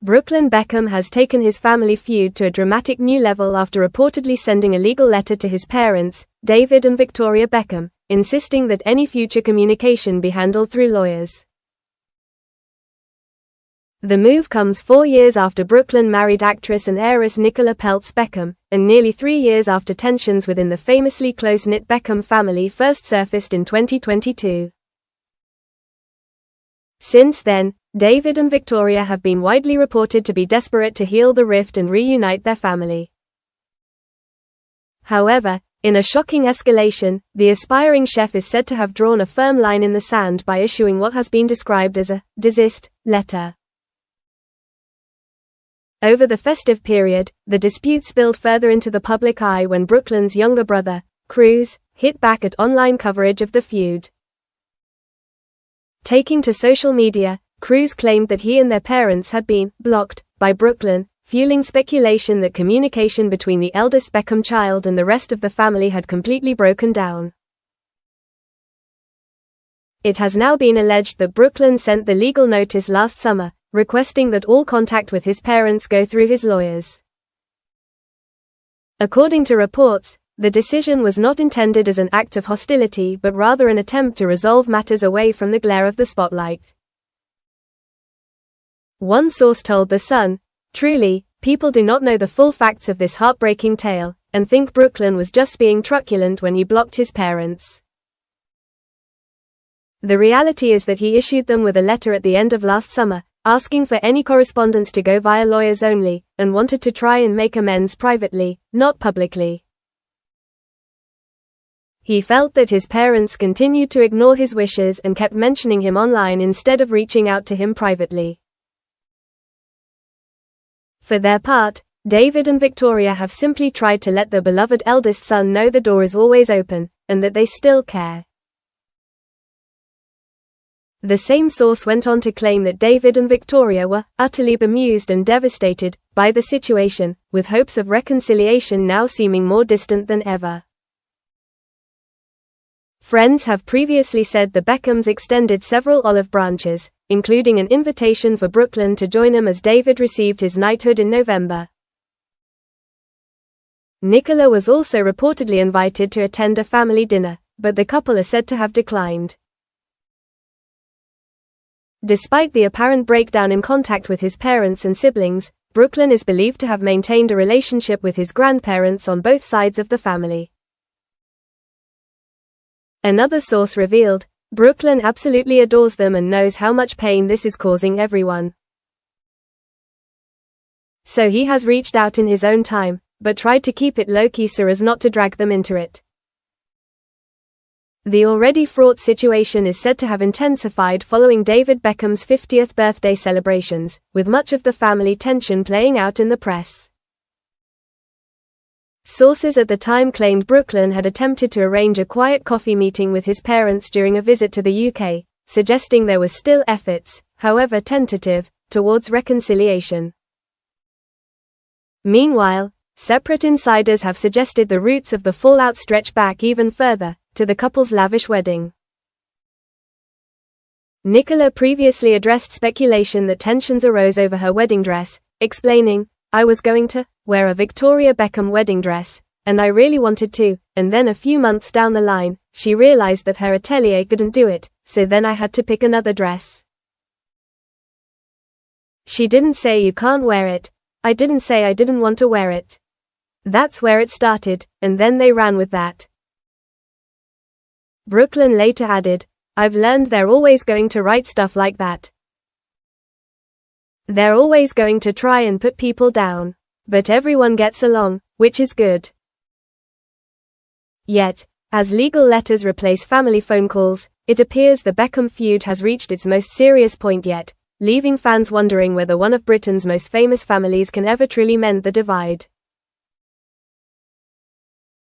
Brooklyn Beckham has taken his family feud to a dramatic new level after reportedly sending a legal letter to his parents, David and Victoria Beckham, insisting that any future communication be handled through lawyers. The move comes 4 years after Brooklyn married actress and heiress Nicola Peltz Beckham, and nearly 3 years after tensions within the famously close-knit Beckham family first surfaced in 2022. Since then, David and Victoria have been widely reported to be desperate to heal the rift and reunite their family. However, in a shocking escalation, the aspiring chef is said to have drawn a firm line in the sand by issuing what has been described as a desist letter. Over the festive period, the dispute spilled further into the public eye when Brooklyn's younger brother, Cruz, hit back at online coverage of the feud. Taking to social media, Cruz claimed that he and their parents had been blocked by Brooklyn, fueling speculation that communication between the eldest Beckham child and the rest of the family had completely broken down. It has now been alleged that Brooklyn sent the legal notice last summer, requesting that all contact with his parents go through his lawyers. According to reports, the decision was not intended as an act of hostility but rather an attempt to resolve matters away from the glare of the spotlight. One source told The Sun, "Truly, people do not know the full facts of this heartbreaking tale, and think Brooklyn was just being truculent when he blocked his parents. The reality is that he issued them with a letter at the end of last summer, asking for any correspondence to go via lawyers only, and wanted to try and make amends privately, not publicly. He felt that his parents continued to ignore his wishes and kept mentioning him online instead of reaching out to him privately." For their part, David and Victoria have simply tried to let their beloved eldest son know the door is always open, and that they still care. The same source went on to claim that David and Victoria were utterly bemused and devastated by the situation, with hopes of reconciliation now seeming more distant than ever. Friends have previously said the Beckhams extended several olive branches, including an invitation for Brooklyn to join them as David received his knighthood in November. Nicola was also reportedly invited to attend a family dinner, but the couple are said to have declined. Despite the apparent breakdown in contact with his parents and siblings, Brooklyn is believed to have maintained a relationship with his grandparents on both sides of the family. Another source revealed, Brooklyn absolutely adores them and knows how much pain this is causing everyone. So he has reached out in his own time, but tried to keep it low-key so as not to drag them into it. The already fraught situation is said to have intensified following David Beckham's 50th birthday celebrations, with much of the family tension playing out in the press. Sources at the time claimed Brooklyn had attempted to arrange a quiet coffee meeting with his parents during a visit to the UK, suggesting there were still efforts, however tentative, towards reconciliation. Meanwhile, separate insiders have suggested the roots of the fallout stretch back even further, to the couple's lavish wedding. Nicola previously addressed speculation that tensions arose over her wedding dress, explaining, "I was going to wear a Victoria Beckham wedding dress, and I really wanted to, and then a few months down the line, she realized that her atelier couldn't do it, so then I had to pick another dress. She didn't say you can't wear it, I didn't say I didn't want to wear it. That's where it started, and then they ran with that." Brooklyn later added, "I've learned they're always going to write stuff like that. They're always going to try and put people down. But everyone gets along, which is good." Yet, as legal letters replace family phone calls, it appears the Beckham feud has reached its most serious point yet, leaving fans wondering whether one of Britain's most famous families can ever truly mend the divide.